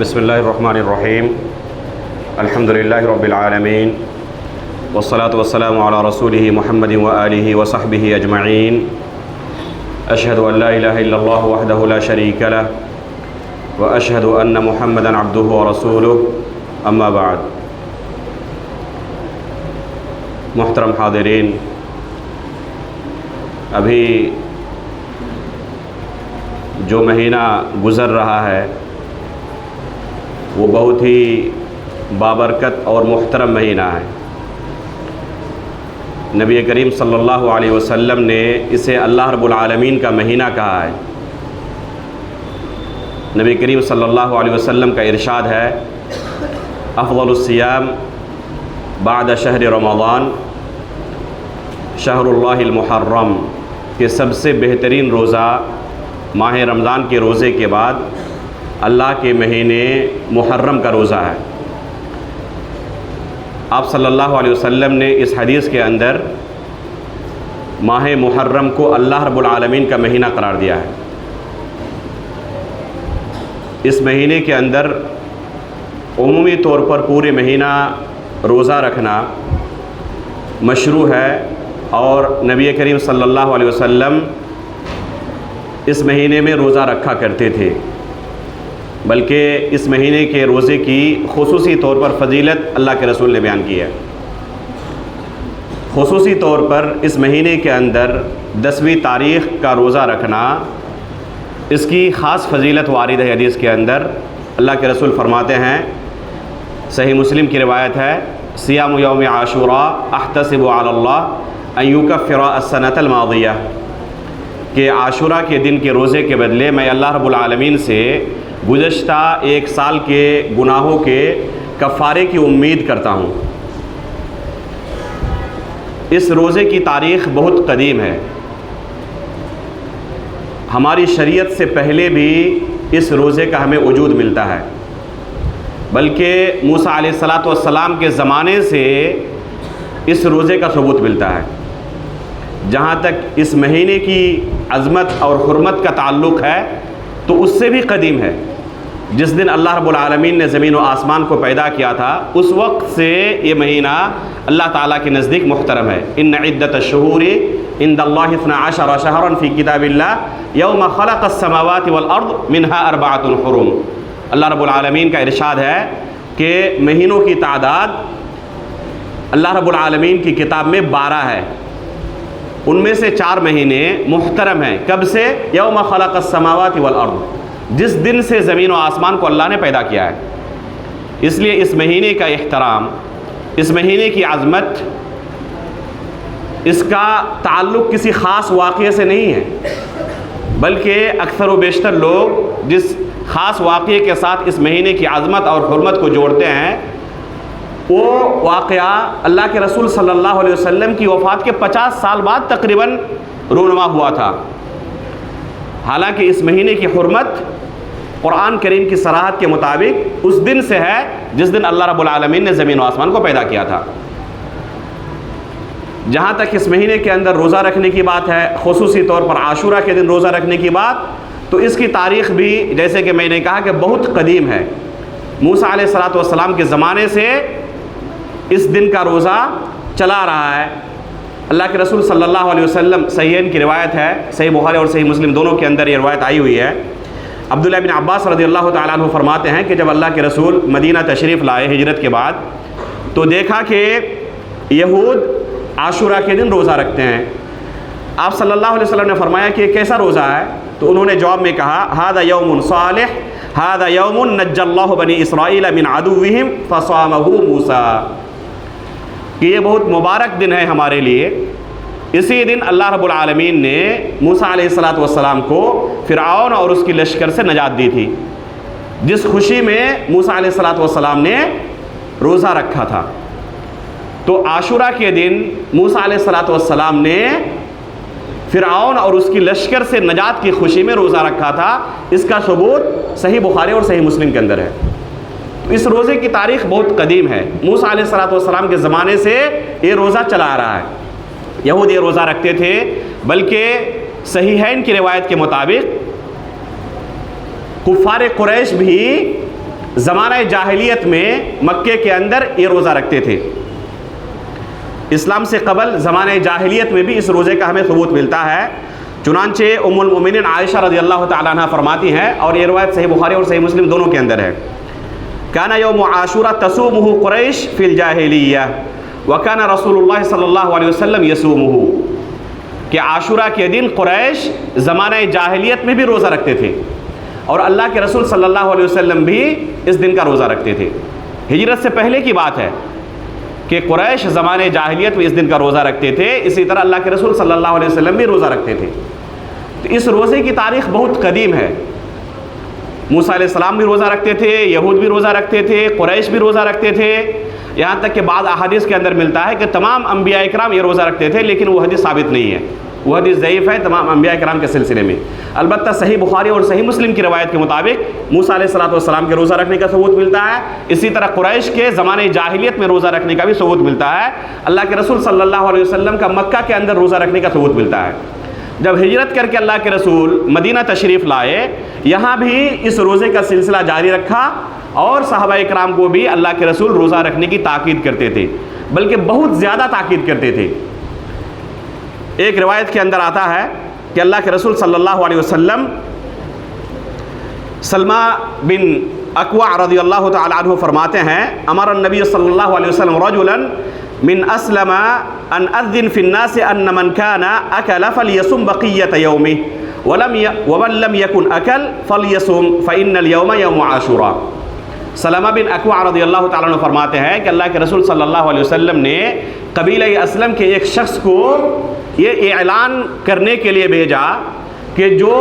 بسم اللہ الرحمن الرحیم الحمد للہ رب العالمین والصلاة والسلام علی رسولہ محمد وآلہ وصحبہ اجمعین اشہد ان لا الہ الا اللہ وحدہ لا شریک لہ واشہد ان محمدا عبدہ ورسولہ اما بعد۔ محترم حاضرین، ابھی جو مہینہ گزر رہا ہے وہ بہت ہی بابرکت اور محترم مہینہ ہے۔ نبی کریم صلی اللہ علیہ وسلم نے اسے اللہ رب العالمین کا مہینہ کہا ہے۔ نبی کریم صلی اللہ علیہ وسلم کا ارشاد ہے، افضل الصیام بعد شہر رمضان شہر اللہ المحرم، کہ سب سے بہترین روزہ ماہ رمضان کے روزے کے بعد اللہ کے مہینے محرم کا روزہ ہے۔ آپ صلی اللہ علیہ وسلم نے اس حدیث کے اندر ماہ محرم کو اللہ رب العالمین کا مہینہ قرار دیا ہے۔ اس مہینے کے اندر عمومی طور پر پورے مہینہ روزہ رکھنا مشروع ہے، اور نبی کریم صلی اللہ علیہ وسلم اس مہینے میں روزہ رکھا کرتے تھے، بلکہ اس مہینے کے روزے کی خصوصی طور پر فضیلت اللہ کے رسول نے بیان کی ہے۔ خصوصی طور پر اس مہینے کے اندر 10ویں تاریخ کا روزہ رکھنا، اس کی خاص فضیلت وارد ہے حدیث کے اندر۔ اللہ کے رسول فرماتے ہیں، صحیح مسلم کی روایت ہے، صیام یوم عاشوراء احتسب علی اللہ ان یکفر السنۃ الماضیہ، کہ عاشورہ کے دن کے روزے کے بدلے میں اللہ رب العالمین سے گزشتہ ایک سال کے گناہوں کے کفارے کی امید کرتا ہوں۔ اس روزے کی تاریخ بہت قدیم ہے۔ ہماری شریعت سے پہلے بھی اس روزے کا ہمیں وجود ملتا ہے، بلکہ موسیٰ علیہ السلام کے زمانے سے اس روزے کا ثبوت ملتا ہے۔ جہاں تک اس مہینے کی عظمت اور حرمت کا تعلق ہے تو اس سے بھی قدیم ہے۔ جس دن اللہ رب العالمین نے زمین و آسمان کو پیدا کیا تھا، اس وقت سے یہ مہینہ اللہ تعالیٰ کے نزدیک محترم ہے۔ ان عدت الشہور عند اللہ 12 شہرا فی کتاب اللہ یوم خلق السماوات والارض منها 4 حرم۔ اللہ رب العالمین کا ارشاد ہے کہ مہینوں کی تعداد اللہ رب العالمین کی کتاب میں 12 ہے، ان میں سے 4 مہینے محترم ہیں۔ کب سے؟ یوم خلق السماوات والارض، جس دن سے زمین و آسمان کو اللہ نے پیدا کیا ہے۔ اس لیے اس مہینے کا احترام، اس مہینے کی عظمت، اس کا تعلق کسی خاص واقعے سے نہیں ہے، بلکہ اکثر و بیشتر لوگ جس خاص واقعے کے ساتھ اس مہینے کی عظمت اور حرمت کو جوڑتے ہیں، وہ واقعہ اللہ کے رسول صلی اللہ علیہ وسلم کی وفات کے 50 سال بعد تقریباً رونما ہوا تھا۔ حالانکہ اس مہینے کی حرمت قرآن کریم کی صراحت کے مطابق اس دن سے ہے جس دن اللہ رب العالمین نے زمین و آسمان کو پیدا کیا تھا۔ جہاں تک اس مہینے کے اندر روزہ رکھنے کی بات ہے، خصوصی طور پر عاشورہ کے دن روزہ رکھنے کی بات، تو اس کی تاریخ بھی جیسے کہ میں نے کہا کہ بہت قدیم ہے۔ موسیٰ علیہ السلام کے زمانے سے اس دن کا روزہ چلا رہا ہے۔ اللہ کے رسول صلی اللہ علیہ وسلم، صحیحین کی روایت ہے، صحیح بخاری اور صحیح مسلم دونوں کے اندر یہ روایت آئی ہوئی ہے۔ عبداللہ بن عباس رضی اللہ تعالیٰ عنہ فرماتے ہیں کہ جب اللہ کے رسول مدینہ تشریف لائے ہجرت کے بعد، تو دیکھا کہ یہود عاشورہ کے دن روزہ رکھتے ہیں۔ آپ صلی اللہ علیہ وسلم نے فرمایا کہ یہ کیسا روزہ ہے؟ تو انہوں نے جواب میں کہا، ھذا یوم صالح، ھذا یوم نجی اللہ بنی اسرائیل من عدوہم فصامہ موسیٰ، کہ یہ بہت مبارک دن ہے ہمارے لیے۔ اسی دن اللہ رب العالمین نے موسیٰ علیہ السلام کو فرعون اور اس کی لشکر سے نجات دی تھی، جس خوشی میں موسیٰ علیہ السلام نے روزہ رکھا تھا۔ تو عاشورہ کے دن موسیٰ علیہ السلام نے فرعون اور اس کی لشکر سے نجات کی خوشی میں روزہ رکھا تھا۔ اس کا ثبوت صحیح بخاری اور صحیح مسلم کے اندر ہے۔ اس روزے کی تاریخ بہت قدیم ہے۔ موسیٰ علیہ السلام کے زمانے سے یہ روزہ چلا آ رہا ہے۔ یہود یہ روزہ رکھتے تھے، بلکہ صحیحین کی روایت کے مطابق کفار قریش بھی زمانہ جاہلیت میں مکے کے اندر یہ روزہ رکھتے تھے. اسلام سے قبل زمانہ جاہلیت میں بھی اس روزے کا ہمیں ثبوت ملتا ہے. چنانچہ ام المؤمنین عائشہ رضی اللہ تعالیٰ عنہ فرماتی ہیں، اور یہ روایت صحیح بخاری اور صحیح مسلم دونوں کے اندر ہے، کان یوم عاشوراء تصومہ قریش فی الجاہلیہ وکان رسول اللہ صلی اللہ علیہ وسلم یصومہ، کہ عاشوراء کے دن قریش زمانہ جاہلیت میں بھی روزہ رکھتے تھے اور اللہ کے رسول صلی اللہ علیہ وسلم بھی اس دن کا روزہ رکھتے تھے. ہجرت سے پہلے کی بات ہے کہ قریش زمانہ جاہلیت میں اس دن کا روزہ رکھتے تھے، اسی طرح اللہ کے رسول صلی اللہ علیہ وسلم بھی روزہ رکھتے تھے. تو اس روزے کی تاریخ بہت قدیم ہے. موسیٰ علیہ السلام بھی روزہ رکھتے تھے، یہود بھی روزہ رکھتے تھے، قریش بھی روزہ رکھتے تھے، یہاں تک کہ بعض احادیث کے اندر ملتا ہے کہ تمام انبیاء اکرام یہ روزہ رکھتے تھے، لیکن وہ حدیث ثابت نہیں ہے، وہ حدیث ضعیف ہے تمام انبیاء اکرام کے سلسلے میں. البتہ صحیح بخاری اور صحیح مسلم کی روایت کے مطابق موسیٰ علیہ السلام کے روزہ رکھنے کا ثبوت ملتا ہے. اسی طرح قریش کے زمانہ جاہلیت میں روزہ رکھنے کا بھی ثبوت ملتا ہے. اللہ کے رسول صلی اللہ علیہ وسلم کا مکہ کے اندر روزہ رکھنے کا ثبوت ملتا ہے. جب ہجرت کر کے اللہ کے رسول مدینہ تشریف لائے، یہاں بھی اس روزے کا سلسلہ جاری رکھا اور صحابہ اکرام کو بھی اللہ کے رسول روزہ رکھنے کی تاکید کرتے تھے، بلکہ بہت زیادہ تاکید کرتے تھے. ایک روایت کے اندر آتا ہے کہ اللہ کے رسول صلی اللہ علیہ وسلم سلمہ بن اکوع رضی اللہ تعالی عنہ فرماتے ہیں، امر النبی صلی اللہ علیہ وسلم رجلا من اسلم ان اذن فی الناس ان من كان اکل فلیصم بقیۃ یومه ومن لم یکن اکل فلیصم فان اليوم یوم عاشوراء. سلمہ بن اکوع رضی اللہ تعالیٰ عنہ فرماتے ہیں کہ اللہ کے رسول صلی اللہ علیہ وسلم نے قبیلہ اسلم کے ایک شخص کو یہ اعلان کرنے کے لیے بھیجا کہ جو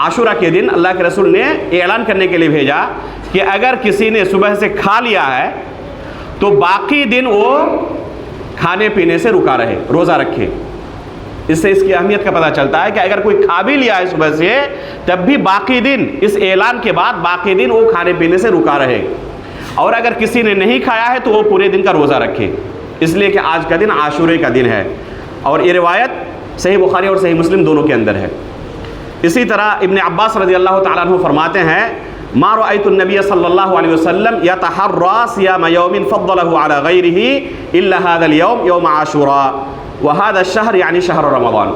عاشوراء کے دن اللہ کے رسول نے اعلان کرنے کے لیے بھیجا کہ اگر کسی نے صبح سے کھا لیا ہے تو باقی دن وہ کھانے پینے سے رکا رہے، روزہ رکھے. اس سے اس کی اہمیت کا پتہ چلتا ہے کہ اگر کوئی کھا بھی لیا ہے صبح سے، تب بھی باقی دن اس اعلان کے بعد باقی دن وہ کھانے پینے سے رکا رہے، اور اگر کسی نے نہیں کھایا ہے تو وہ پورے دن کا روزہ رکھے، اس لیے کہ آج کا دن عاشورے کا دن ہے. اور یہ روایت صحیح بخاری اور صحیح مسلم دونوں کے اندر ہے. اسی طرح ابن عباس رضی اللہ تعالیٰ عنہ فرماتے ہیں، ما رأيت النبي صلی اللہ علیہ وسلم يتحرى صيام يوم فضله على غيره الا هذا اليوم يوم عاشوراء وهذا الشهر يعني شهر رمضان.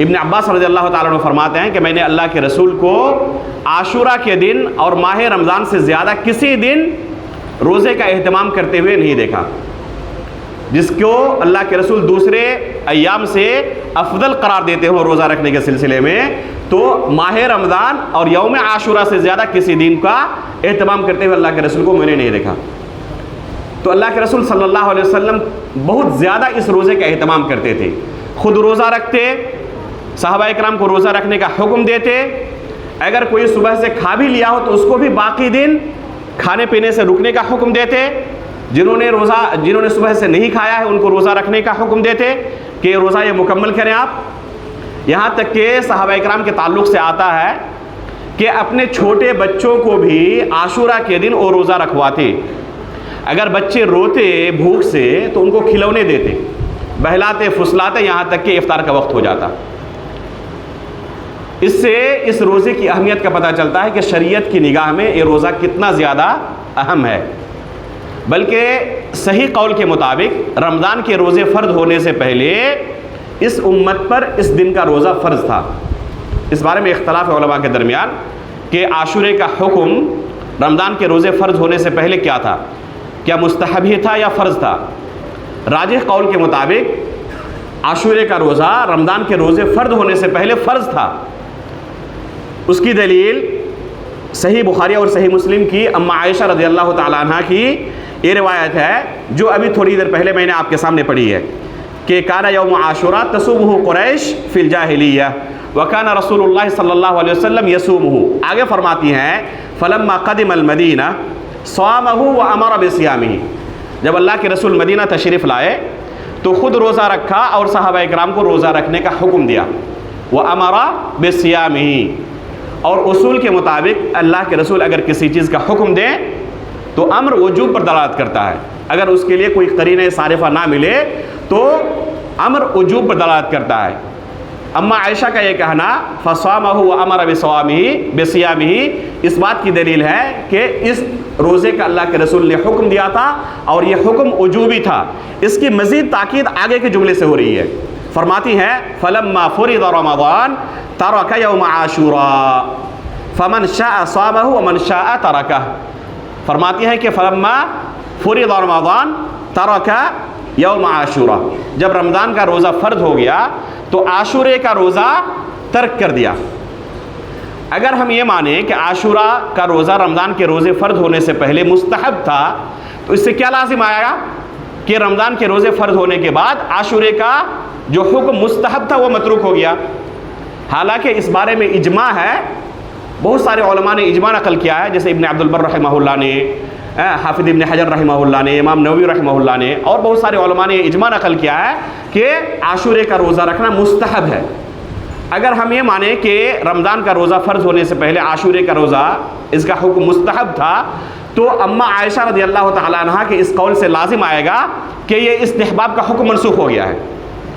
ابن عباس رضی اللہ تعالیٰ عنہ فرماتے ہیں کہ میں نے اللہ کے رسول کو عاشوراء کے دن اور ماہ رمضان سے زیادہ کسی دن روزے کا اہتمام کرتے ہوئے نہیں دیکھا، جس کو اللہ کے رسول دوسرے ایام سے افضل قرار دیتے ہوں روزہ رکھنے کے سلسلے میں، تو ماہ رمضان اور یوم عاشوراء سے زیادہ کسی دن کا اہتمام کرتے ہوئے اللہ کے رسول کو میں نے نہیں دیکھا. تو اللہ کے رسول صلی اللہ علیہ وسلم بہت زیادہ اس روزے کا اہتمام کرتے تھے، خود روزہ رکھتے، صحابہ اکرام کو روزہ رکھنے کا حکم دیتے. اگر کوئی صبح سے کھا بھی لیا ہو تو اس کو بھی باقی دن کھانے پینے سے رکنے کا حکم دیتے. جنہوں نے صبح سے نہیں کھایا ہے ان کو روزہ رکھنے کا حکم دیتے کہ روزہ یہ مکمل کریں آپ. یہاں تک کہ صحابہ اکرام کے تعلق سے آتا ہے کہ اپنے چھوٹے بچوں کو بھی عاشوراء کے دن وہ روزہ رکھواتے. اگر بچے روتے بھوک سے تو ان کو کھلونے دیتے، بہلاتے پھسلاتے، یہاں تک کہ افطار کا وقت ہو جاتا. اس سے اس روزے کی اہمیت کا پتہ چلتا ہے کہ شریعت کی نگاہ میں یہ روزہ کتنا زیادہ اہم ہے. بلکہ صحیح قول کے مطابق رمضان کے روزے فرض ہونے سے پہلے اس امت پر اس دن کا روزہ فرض تھا. اس بارے میں اختلاف ہے علماء کے درمیان کہ عاشورے کا حکم رمضان کے روزے فرض ہونے سے پہلے کیا تھا، کیا مستحب ہی تھا یا فرض تھا. راجح قول کے مطابق عاشورے کا روزہ رمضان کے روزے فرض ہونے سے پہلے فرض تھا. اس کی دلیل صحیح بخاری اور صحیح مسلم کی اما عائشہ رضی اللہ تعالیٰ عنہ کی یہ روایت ہے جو ابھی تھوڑی دیر پہلے میں نے آپ کے سامنے پڑھی ہے کہ کان یوم عاشوراء تصومہ قریش فی الجاہلیہ وکان رسول اللہ صلی اللہ علیہ وسلم یصومہ. آگے فرماتی ہیں فلما قدم المدینہ صامہ وامر بصیامہ. جب اللہ کے رسول مدینہ تشریف لائے تو خود روزہ رکھا اور صحابہ اکرام کو روزہ رکھنے کا حکم دیا. وامر بصیامہ. اور اصول کے مطابق اللہ کے رسول اگر کسی چیز کا حکم دیں تو امر وجوب پر دلالت کرتا ہے. اگر اس کے لیے کوئی قرینہ صارفہ نہ ملے تو امر وجوب پر دلالت کرتا ہے. اما عائشہ کا یہ کہنا فصامہ وامر بصیامہ اس بات کی دلیل ہے کہ اس روزے کا اللہ کے رسول نے حکم دیا تھا اور یہ حکم وجوبی تھا. اس کی مزید تاکید آگے کے جملے سے ہو رہی ہے. فرماتی ہیں فلما فرض رمضان ترک یوم عاشوراء فمن شاء صامہ ومن شاء ترکہ. فرماتی ہیں کہ فلما فرض رمضان ترک یوم عاشوراء، جب رمضان کا روزہ فرض ہو گیا تو عاشورے کا روزہ ترک کر دیا. اگر ہم یہ مانیں کہ عاشورہ کا روزہ رمضان کے روزے فرض ہونے سے پہلے مستحب تھا تو اس سے کیا لازم آئے گا کہ رمضان کے روزے فرض ہونے کے بعد عاشورے کا جو حکم مستحب تھا وہ متروک ہو گیا. حالانکہ اس بارے میں اجماع ہے، بہت سارے علماء نے اجماع نقل کیا ہے، جیسے ابن عبد البر رحمہ اللہ نے، حافظ ابن حجر رحمہ اللہ نے، امام نووی رحمہ اللہ نے اور بہت سارے علماء نے اجماع نقل کیا ہے کہ عاشورے کا روزہ رکھنا مستحب ہے. اگر ہم یہ مانیں کہ رمضان کا روزہ فرض ہونے سے پہلے عاشورے کا روزہ اس کا حکم مستحب تھا تو اما عائشہ رضی اللہ تعالیٰ عنہ کے اس قول سے لازم آئے گا کہ یہ استحباب کا حکم منسوخ ہو گیا ہے.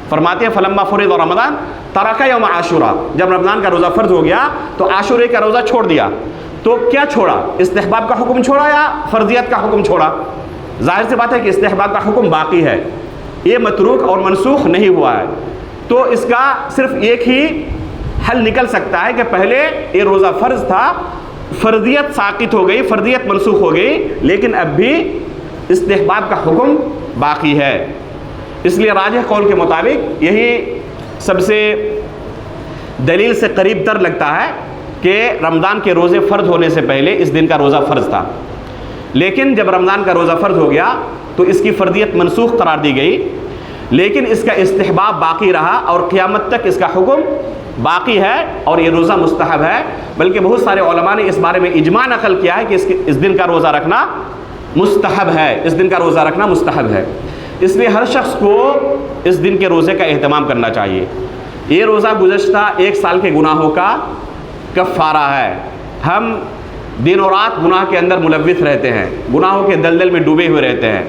فرماتے ہیں فلما فرض رمضان ترک یوم عاشوراء، جب رمضان کا روزہ فرض ہو گیا تو عاشورے کا روزہ چھوڑ دیا. تو کیا چھوڑا؟ استحباب کا حکم چھوڑا یا فرضیت کا حکم چھوڑا؟ ظاہر سی بات ہے کہ استحباب کا حکم باقی ہے، یہ متروک اور منسوخ نہیں ہوا ہے. تو اس کا صرف ایک ہی حل نکل سکتا ہے کہ پہلے یہ روزہ فرض تھا، فرضیت ساقط ہو گئی، فرضیت منسوخ ہو گئی، لیکن اب بھی استحباب کا حکم باقی ہے. اس لیے راجح قول کے مطابق یہی سب سے دلیل سے قریب تر لگتا ہے کہ رمضان کے روزے فرض ہونے سے پہلے اس دن کا روزہ فرض تھا، لیکن جب رمضان کا روزہ فرض ہو گیا تو اس کی فرضیت منسوخ قرار دی گئی، لیکن اس کا استحباب باقی رہا اور قیامت تک اس کا حکم باقی ہے اور یہ روزہ مستحب ہے. بلکہ بہت سارے علماء نے اس بارے میں اجماع نقل کیا ہے کہ اس دن کا روزہ رکھنا مستحب ہے، اس دن کا روزہ رکھنا مستحب ہے. اس لیے ہر شخص کو اس دن کے روزے کا اہتمام کرنا چاہیے. یہ روزہ گزشتہ 1 سال کے گناہوں کا کفارہ ہے. ہم دن و رات گناہ کے اندر ملوث رہتے ہیں، گناہوں کے دلدل میں ڈوبے ہوئے رہتے ہیں.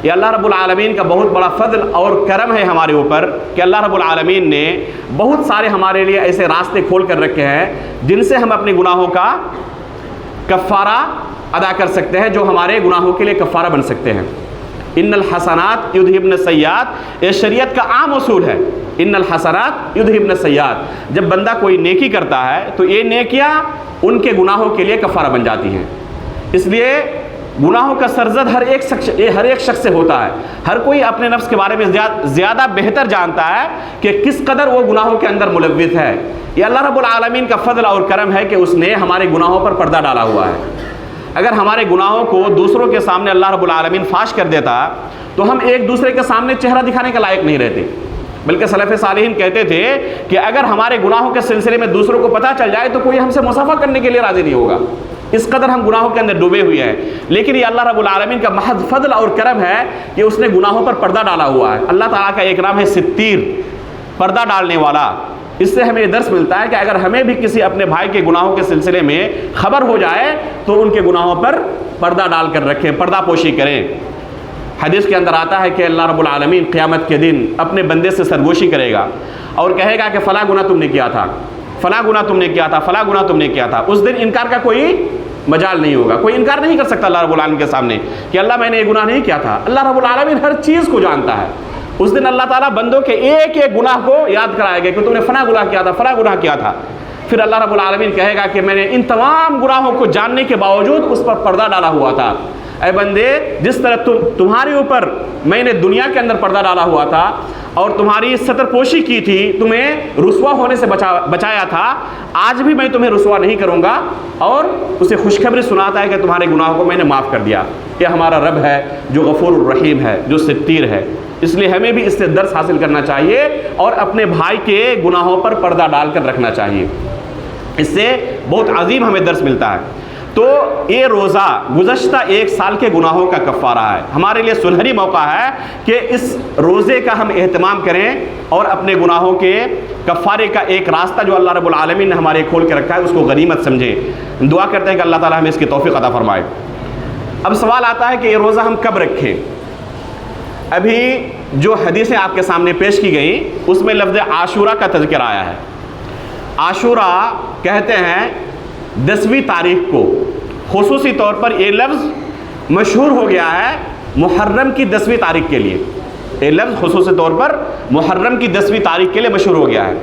یہ اللہ رب العالمین کا بہت بڑا فضل اور کرم ہے ہمارے اوپر کہ اللہ رب العالمین نے بہت سارے ہمارے لیے ایسے راستے کھول کر رکھے ہیں جن سے ہم اپنے گناہوں کا کفارہ ادا کر سکتے ہیں، جو ہمارے گناہوں کے لیے کفارہ بن سکتے ہیں. ان الحسنات یذہبن السیئات، یہ شریعت کا عام اصول ہے. ان الحسنات یذہبن السیئات، جب بندہ کوئی نیکی کرتا ہے تو یہ نیکیاں ان کے گناہوں کے لیے کفارہ بن جاتی ہیں. اس لیے گناہوں کا سرزد ہر ایک شخص سے ہوتا ہے. ہر کوئی اپنے نفس کے بارے میں زیادہ بہتر جانتا ہے کہ کس قدر وہ گناہوں کے اندر ملوث ہے. یہ اللہ رب العالمین کا فضل اور کرم ہے کہ اس نے ہمارے گناہوں پر پردہ ڈالا ہوا ہے. اگر ہمارے گناہوں کو دوسروں کے سامنے اللہ رب العالمین فاش کر دیتا تو ہم ایک دوسرے کے سامنے چہرہ دکھانے کا لائق نہیں رہتے. بلکہ سلف صالحین کہتے تھے کہ اگر ہمارے گناہوں کے سلسلے میں دوسروں کو پتہ چل جائے تو کوئی ہم سے مصافحہ کرنے کے لیے راضی نہیں ہوگا. اس قدر ہم گناہوں کے اندر ڈوبے ہوئے ہیں. لیکن یہ اللہ رب العالمین کا محض فضل اور کرم ہے کہ اس نے گناہوں پر پردہ ڈالا ہوا ہے. اللہ تعالیٰ کا ایک نام ہے ستیر، پردہ ڈالنے والا. اس سے ہمیں یہ درس ملتا ہے کہ اگر ہمیں بھی کسی اپنے بھائی کے گناہوں کے سلسلے میں خبر ہو جائے تو ان کے گناہوں پر پردہ ڈال کر رکھیں، پردہ پوشی کریں. حدیث کے اندر آتا ہے کہ اللہ رب العالمین قیامت کے دن اپنے بندے سے سرگوشی کرے گا اور کہے گا کہ فلاں گناہ تم نے کیا تھا، فلاں گناہ تم نے کیا تھا، فلاں گناہ تم نے کیا تھا. اس دن انکار کا کوئی مجال نہیں ہوگا. کوئی انکار نہیں کر سکتا اللہ رب العالمین کے سامنے کہ اللہ میں نے یہ گناہ نہیں کیا تھا. اللہ رب العالمین ہر چیز کو جانتا ہے. اس دن اللہ تعالیٰ بندوں کے ایک ایک گناہ کو یاد کرائے گا کہ تم نے فلاں گناہ کیا تھا، فلاں گناہ کیا تھا. پھر اللہ رب العالمین کہے گا کہ میں نے ان تمام گناہوں کو جاننے کے باوجود اس پر پردہ ڈالا ہوا تھا. اے بندے، جس طرح تمہارے اوپر میں نے دنیا کے اندر پردہ ڈالا ہوا تھا اور تمہاری ستر پوشی کی تھی، تمہیں رسوا ہونے سے بچایا تھا، آج بھی میں تمہیں رسوا نہیں کروں گا. اور اسے خوشخبری سناتا ہے کہ تمہارے گناہوں کو میں نے معاف کر دیا. یہ ہمارا رب ہے جو غفور الرحیم ہے، جو ستیر ہے. اس لیے ہمیں بھی اس سے درس حاصل کرنا چاہیے اور اپنے بھائی کے گناہوں پر پردہ ڈال کر رکھنا چاہیے. اس سے بہت عظیم ہمیں درس ملتا ہے. تو یہ روزہ گزشتہ 1 سال کے گناہوں کا کفارہ ہے. ہمارے لیے سنہری موقع ہے کہ اس روزے کا ہم اہتمام کریں اور اپنے گناہوں کے کفارے کا ایک راستہ جو اللہ رب العالمین نے ہمارے کھول کے رکھا ہے اس کو غنیمت سمجھیں. دعا کرتے ہیں کہ اللہ تعالیٰ ہمیں اس کی توفیق عطا فرمائے. اب سوال آتا ہے کہ یہ روزہ ہم کب رکھیں؟ ابھی جو حدیثیں آپ کے سامنے پیش کی گئیں اس میں لفظ عاشورہ کا تذکر آیا ہے۔ عاشورہ کہتے ہیں 10ویں تاریخ کو، خصوصی طور پر یہ لفظ مشہور ہو گیا ہے محرم کی 10ویں تاریخ کے لیے، یہ لفظ خصوصی طور پر محرم کی 10ویں تاریخ کے لیے مشہور ہو گیا ہے۔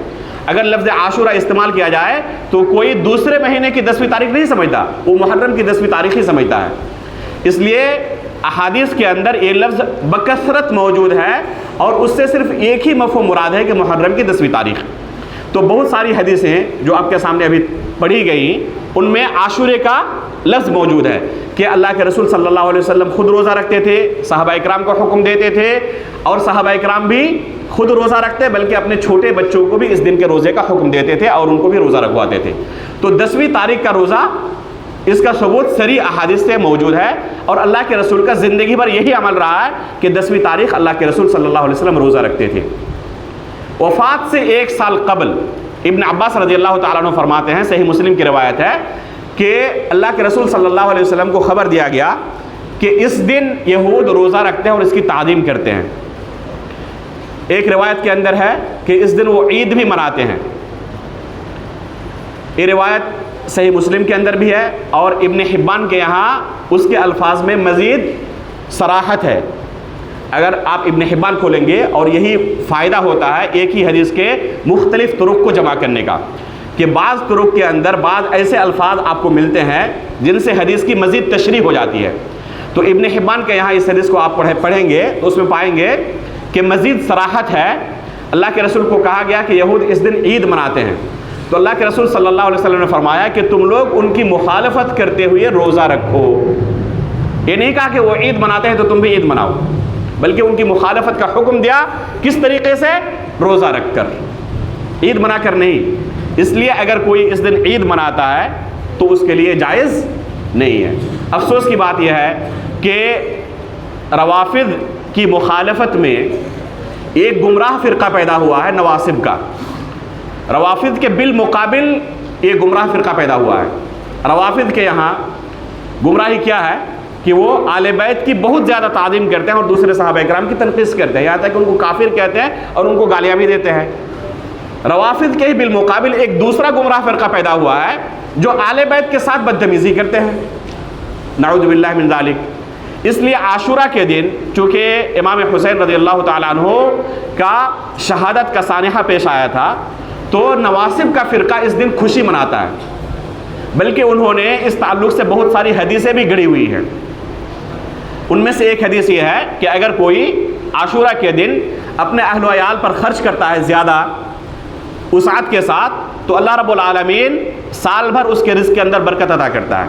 اگر لفظ عاشورہ استعمال کیا جائے تو کوئی دوسرے مہینے کی 10ویں تاریخ نہیں سمجھتا، وہ محرم کی 10ویں تاریخ ہی سمجھتا ہے۔ اس لیے احادیث کے اندر یہ لفظ بکثرت موجود ہے اور اس سے صرف ایک ہی مفہوم مراد ہے کہ محرم کی 10ویں تاریخ۔ تو بہت ساری حدیثیں جو آپ کے سامنے ابھی پڑھی گئیں ان میں عاشورے کا لفظ موجود ہے کہ اللہ کے رسول صلی اللہ علیہ وسلم خود روزہ رکھتے تھے، صحابہ اکرام کو حکم دیتے تھے، اور صحابہ اکرام بھی خود روزہ رکھتے بلکہ اپنے چھوٹے بچوں کو بھی اس دن کے روزے کا حکم دیتے تھے اور ان کو بھی روزہ رکھواتے تھے۔ تو 10ویں تاریخ کا روزہ، اس کا ثبوت صریح احادیث سے موجود ہے، اور اللہ کے رسول کا زندگی بھر یہی عمل رہا ہے کہ 10ویں تاریخ اللہ کے رسول صلی اللہ علیہ وسلم روزہ رکھتے تھے۔ وفات سے 1 سال قبل ابن عباس رضی اللہ تعالیٰ عنہ فرماتے ہیں، صحیح مسلم کی روایت ہے کہ اللہ کے رسول صلی اللہ علیہ وسلم کو خبر دیا گیا کہ اس دن یہود روزہ رکھتے ہیں اور اس کی تعظیم کرتے ہیں۔ ایک روایت کے اندر ہے کہ اس دن وہ عید بھی مناتے ہیں۔ یہ روایت صحیح مسلم کے اندر بھی ہے اور ابن حبان کے یہاں اس کے الفاظ میں مزید صراحت ہے۔ اگر آپ ابن حبان کھولیں گے اور یہی فائدہ ہوتا ہے ایک ہی حدیث کے مختلف طرق کو جمع کرنے کا، کہ بعض طرق کے اندر بعض ایسے الفاظ آپ کو ملتے ہیں جن سے حدیث کی مزید تشریح ہو جاتی ہے۔ تو ابن حبان کے یہاں اس حدیث کو آپ پڑھیں گے تو اس میں پائیں گے کہ مزید صراحت ہے۔ اللہ کے رسول کو کہا گیا کہ یہود اس دن عید مناتے ہیں، تو اللہ کے رسول صلی اللہ علیہ وسلم نے فرمایا کہ تم لوگ ان کی مخالفت کرتے ہوئے روزہ رکھو۔ یہ نہیں کہا کہ وہ عید مناتے ہیں تو تم بھی عید مناؤ، بلکہ ان کی مخالفت کا حکم دیا۔ کس طریقے سے؟ روزہ رکھ کر، عید منا کر نہیں۔ اس لیے اگر کوئی اس دن عید مناتا ہے تو اس کے لیے جائز نہیں ہے۔ افسوس کی بات یہ ہے کہ روافض کی مخالفت میں ایک گمراہ فرقہ پیدا ہوا ہے، نواصب کا۔ روافض کے بالمقابل ایک گمراہ فرقہ پیدا ہوا ہے۔ روافض کے یہاں گمراہی کیا ہے کہ وہ آل بیت کی بہت زیادہ تعظیم کرتے ہیں اور دوسرے صحابہ اکرام کی تنقیص کرتے ہیں، یہاں تک کہ ان کو کافر کہتے ہیں اور ان کو گالیاں بھی دیتے ہیں۔ روافض کے ہی بالمقابل ایک دوسرا گمراہ فرقہ پیدا ہوا ہے جو آل بیت کے ساتھ بدتمیزی کرتے ہیں، نعوذ باللہ من ذالک۔ اس لیے عاشورہ کے دن چونکہ امام حسین رضی اللہ تعالیٰ عنہ کا شہادت کا سانحہ پیش آیا تھا، تو نواصب کا فرقہ اس دن خوشی مناتا ہے، بلکہ انہوں نے اس تعلق سے بہت ساری حدیثیں بھی گڑھی ہوئی ہیں۔ ان میں سے ایک حدیث یہ ہے کہ اگر کوئی عاشورہ کے دن اپنے اہل و عیال پر خرچ کرتا ہے زیادہ وسعت کے ساتھ تو اللہ رب العالمین سال بھر اس کے رزق کے اندر برکت عطا کرتا ہے۔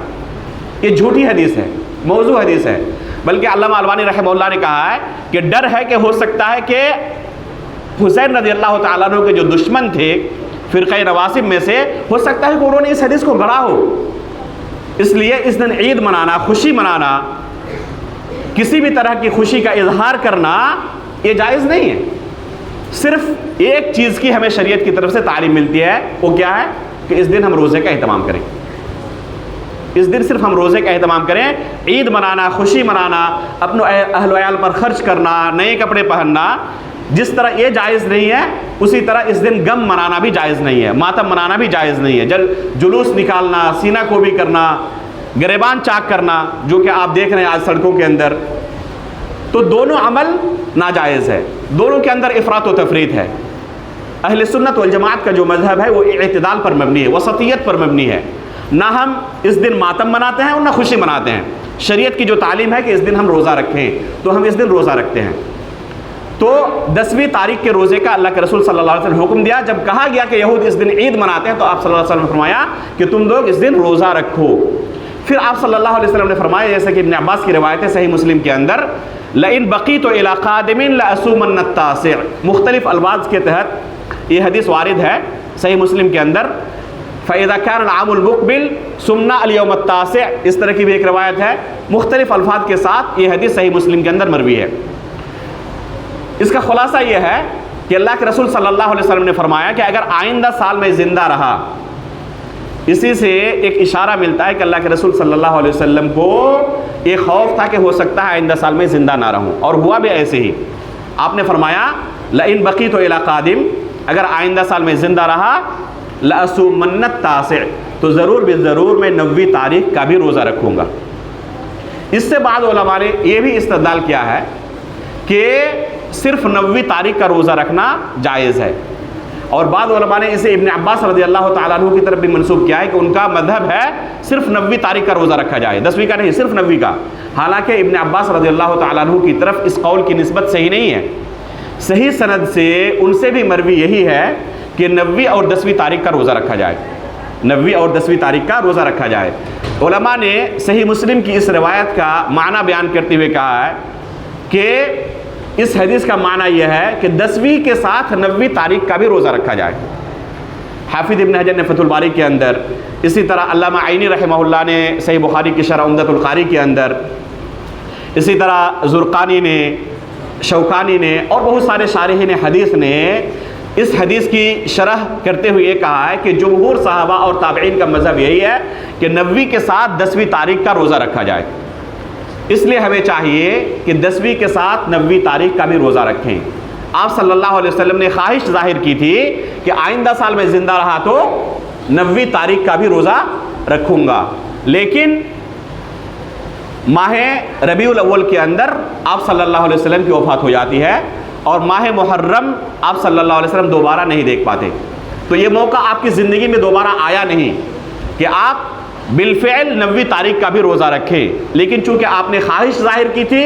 یہ جھوٹی حدیث ہے، موضوع حدیث ہے، بلکہ علامہ البانی رحمہ اللہ نے کہا ہے کہ ڈر ہے کہ ہو سکتا ہے کہ حسین رضی اللہ تعالیٰ عنہ کے جو دشمن تھے فرقہ نواصب میں سے، ہو سکتا ہے کہ انہوں نے اس حدیث کو گڑھا ہو۔ اس لیے اس دن عید منانا، خوشی منانا، کسی بھی طرح کی خوشی کا اظہار کرنا یہ جائز نہیں ہے۔ صرف ایک چیز کی ہمیں شریعت کی طرف سے تعلیم ملتی ہے، وہ کیا ہے کہ اس دن ہم روزے کا اہتمام کریں۔ اس دن صرف ہم روزے کا اہتمام کریں۔ عید منانا، خوشی منانا، اپنے اہل و عیال پر خرچ کرنا، نئے کپڑے پہننا، جس طرح یہ جائز نہیں ہے اسی طرح اس دن غم منانا بھی جائز نہیں ہے، ماتم منانا بھی جائز نہیں ہے۔ جلوس نکالنا، سینہ کوبی کرنا، گریبان چاک کرنا، جو کہ آپ دیکھ رہے ہیں آج سڑکوں کے اندر، تو دونوں عمل ناجائز ہے، دونوں کے اندر افراط و تفریط ہے۔ اہل سنت والجماعت کا جو مذہب ہے وہ اعتدال پر مبنی ہے، وسطیت پر مبنی ہے۔ نہ ہم اس دن ماتم مناتے ہیں اور نہ خوشی مناتے ہیں۔ شریعت کی جو تعلیم ہے کہ اس دن ہم روزہ رکھیں تو ہم اس دن روزہ رکھتے ہیں۔ تو 10ویں تاریخ کے روزے کا اللہ کے رسول صلی اللہ علیہ وسلم نے حکم دیا۔ جب کہا گیا کہ یہود اس دن عید مناتے ہیں تو آپ صلی اللہ علیہ وسلم نے فرمایا کہ تم لوگ اس دن روزہ رکھو۔ پھر آپ صلی اللہ علیہ وسلم نے فرمایا، جیسے کہ ابن عباس کی روایت ہے صحیح مسلم کے اندر، لَإِن بَقِيتُ إِلَىٰ قَادِمٍ لَأَصُومَنَّ التَّاسِعَ، مختلف الفاظ کے تحت یہ حدیث وارد ہے صحیح مسلم کے اندر۔ فَإِذَا كَانَ الْعَامُ الْمُقْبِلُ صُمْنَا الْيَوْمَ التَّاسِعَ، اس طرح کی بھی ایک روایت ہے، مختلف الفاظ کے ساتھ یہ حدیث صحیح مسلم کے اندر مروی ہے۔ اس کا خلاصہ یہ ہے کہ اللہ کے رسول صلی اللہ علیہ وسلم نے فرمایا کہ اگر آئندہ سال میں زندہ رہا، اسی سے ایک اشارہ ملتا ہے کہ اللہ کے رسول صلی اللہ علیہ وسلم کو ایک خوف تھا کہ ہو سکتا ہے آئندہ سال میں زندہ نہ رہوں، اور ہوا بھی ایسے ہی۔ آپ نے فرمایا لئن بقیت الی قادم، اگر آئندہ سال میں زندہ رہا، لأصومن التاسع، تو ضرور بالضرور میں 9ویں تاریخ کا بھی روزہ رکھوں گا۔ اس سے بعض علماء نے یہ بھی استدلال کیا ہے کہ صرف 9ویں تاریخ کا روزہ رکھنا جائز ہے، اور بعض علماء نے اسے ابن عباس رضی اللہ تعالیٰ عنہ کی طرف بھی منسوب کیا ہے کہ ان کا مذہب ہے صرف 9ویں تاریخ کا روزہ رکھا جائے، 10ویں کا نہیں، صرف 9ویں کا۔ حالانکہ ابن عباس رضی اللہ تعالیٰ عنہ کی طرف اس قول کی نسبت صحیح نہیں ہے، صحیح سند سے ان سے بھی مروی یہی ہے کہ 9ویں اور 10ویں تاریخ کا روزہ رکھا جائے، 9ویں اور 10ویں تاریخ کا روزہ رکھا جائے۔ علماء نے صحیح مسلم کی اس روایت کا معنی بیان کرتے ہوئے کہا ہے کہ اس حدیث کا معنی یہ ہے کہ 10ویں کے ساتھ 9ویں تاریخ کا بھی روزہ رکھا جائے۔ حافظ ابن حجر نے فتح الباری کے اندر، اسی طرح علامہ عینی رحمہ اللہ نے صحیح بخاری کی شرح عمدۃ القاری کے اندر، اسی طرح زرقانی نے، شوکانی نے اور بہت سارے شارحین حدیث نے اس حدیث کی شرح کرتے ہوئے یہ کہا ہے کہ جمہور صحابہ اور تابعین کا مذہب یہی ہے کہ 9ویں کے ساتھ 10ویں تاریخ کا روزہ رکھا جائے۔ اس لیے ہمیں چاہیے کہ 10ویں کے ساتھ 9ویں تاریخ کا بھی روزہ رکھیں۔ آپ صلی اللہ علیہ وسلم نے خواہش ظاہر کی تھی کہ آئندہ سال میں زندہ رہا تو 9ویں تاریخ کا بھی روزہ رکھوں گا، لیکن ماہ ربیع الاول کے اندر آپ صلی اللہ علیہ وسلم کی وفات ہو جاتی ہے، اور ماہ محرم آپ صلی اللہ علیہ وسلم دوبارہ نہیں دیکھ پاتے۔ تو یہ موقع آپ کی زندگی میں دوبارہ آیا نہیں کہ آپ بالفعل 9ویں تاریخ کا بھی روزہ رکھیں، لیکن چونکہ آپ نے خواہش ظاہر کی تھی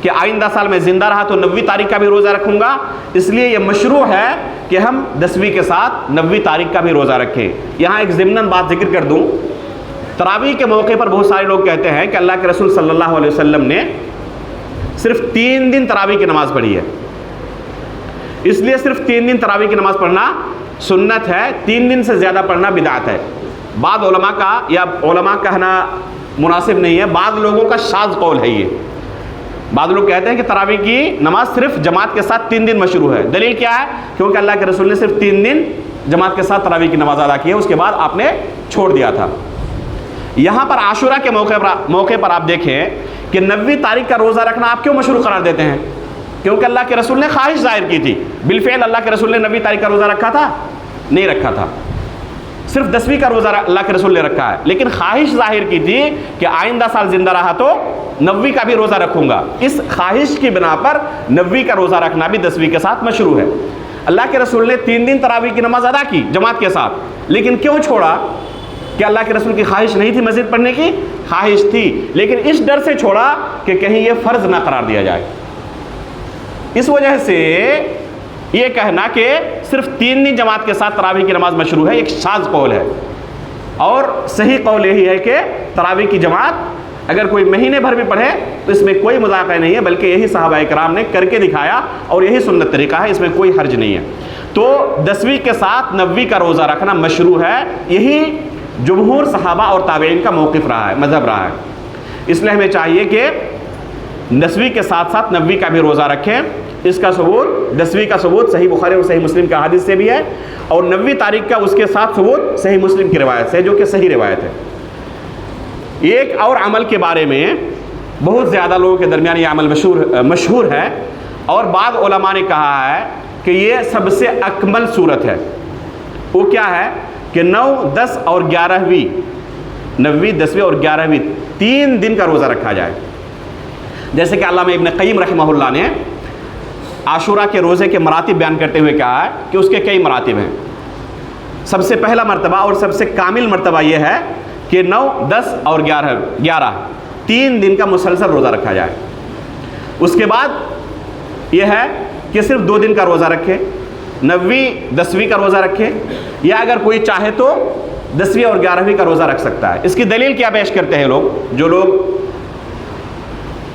کہ آئندہ سال میں زندہ رہا تو 9ویں تاریخ کا بھی روزہ رکھوں گا، اس لیے یہ مشروع ہے کہ ہم 10ویں کے ساتھ 9ویں تاریخ کا بھی روزہ رکھیں۔ یہاں ایک ضمناً بات ذکر کر دوں، تراویح کے موقع پر بہت سارے لوگ کہتے ہیں کہ اللہ کے رسول صلی اللہ علیہ وسلم نے صرف 3 دن تراویح کی نماز پڑھی ہے، اس لیے صرف 3 دن تراویح کی نماز پڑھنا سنت ہے، 3 دن سے زیادہ پڑھنا بدعت ہے۔ بعض علماء کا، یا علماء کہنا مناسب نہیں ہے، بعض لوگوں کا شاذ قول ہے یہ۔ بعض لوگ کہتے ہیں کہ تراویح کی نماز صرف جماعت کے ساتھ 3 دن مشروع ہے۔ دلیل کیا ہے؟ کیونکہ اللہ کے رسول نے صرف 3 دن جماعت کے ساتھ تراویح کی نماز ادا کی ہے، اس کے بعد آپ نے چھوڑ دیا تھا۔ یہاں پر عاشورہ کے موقع پر آپ دیکھیں کہ 9ویں تاریخ کا روزہ رکھنا آپ کیوں مشروع قرار دیتے ہیں؟ کیونکہ اللہ کے رسول نے خواہش ظاہر کی تھی۔ بالفعل اللہ کے رسول نے 9ویں تاریخ کا روزہ رکھا تھا؟ نہیں رکھا تھا، صرف 10ویں کا روزہ اللہ کے رسول نے رکھا ہے، لیکن خواہش ظاہر کی تھی کہ آئندہ سال زندہ رہا تو 9ویں کا بھی روزہ رکھوں گا۔ اس خواہش کی بنا پر 9ویں کا روزہ رکھنا بھی 10ویں کے ساتھ مشروع ہے۔ اللہ کے رسول نے 3 دن تراویح کی نماز ادا کی جماعت کے ساتھ، لیکن کیوں چھوڑا؟ کہ اللہ کے رسول کی خواہش نہیں تھی مزید پڑھنے کی؟ خواہش تھی، لیکن اس ڈر سے چھوڑا کہ کہیں یہ فرض نہ قرار دیا جائے۔ اس وجہ سے یہ کہنا کہ صرف 3 دن جماعت کے ساتھ تراویح کی نماز مشروع ہے ایک شاذ قول ہے، اور صحیح قول یہی ہے کہ تراویح کی جماعت اگر کوئی مہینے بھر بھی پڑھے تو اس میں کوئی مذاقہ نہیں ہے، بلکہ یہی صحابہ کرام نے کر کے دکھایا اور یہی سنت طریقہ ہے، اس میں کوئی حرج نہیں ہے۔ تو 10ویں کے ساتھ 9ویں کا روزہ رکھنا مشروع ہے، یہی جمہور صحابہ اور تابعین کا موقف رہا ہے، مذہب رہا ہے۔ اس لیے ہمیں چاہیے کہ 10ویں کے ساتھ ساتھ 9ویں کا بھی روزہ رکھیں۔ اس کا ثبوت، 10ویں کا ثبوت صحیح بخاری اور صحیح مسلم کا حدیث سے بھی ہے، اور 9ویں تاریخ کا اس کے ساتھ ثبوت صحیح مسلم کی روایت سے، جو کہ صحیح روایت ہے۔ ایک اور عمل کے بارے میں بہت زیادہ لوگوں کے درمیان یہ عمل مشہور ہے، اور بعض علماء نے کہا ہے کہ یہ سب سے اکمل صورت ہے۔ وہ کیا ہے کہ 9، 10 اور 11ویں، 9ویں، 10ویں اور 11ویں 3 دن کا روزہ رکھا جائے۔ جیسے کہ علامہ ابن قیم رحمہ اللہ نے عاشورہ کے روزے کے مراتب بیان کرتے ہوئے کہا ہے کہ اس کے کئی مراتب ہیں۔ سب سے پہلا مرتبہ اور سب سے کامل مرتبہ یہ ہے کہ 9، 10 اور 11 3 دن کا مسلسل روزہ رکھا جائے۔ اس کے بعد یہ ہے کہ صرف 2 دن کا روزہ رکھے، 9ویں 10ویں کا روزہ رکھے، یا اگر کوئی چاہے تو 10ویں اور 11ویں کا روزہ رکھ سکتا ہے۔ اس کی دلیل کیا پیش کرتے ہیں لوگ؟ جو لوگ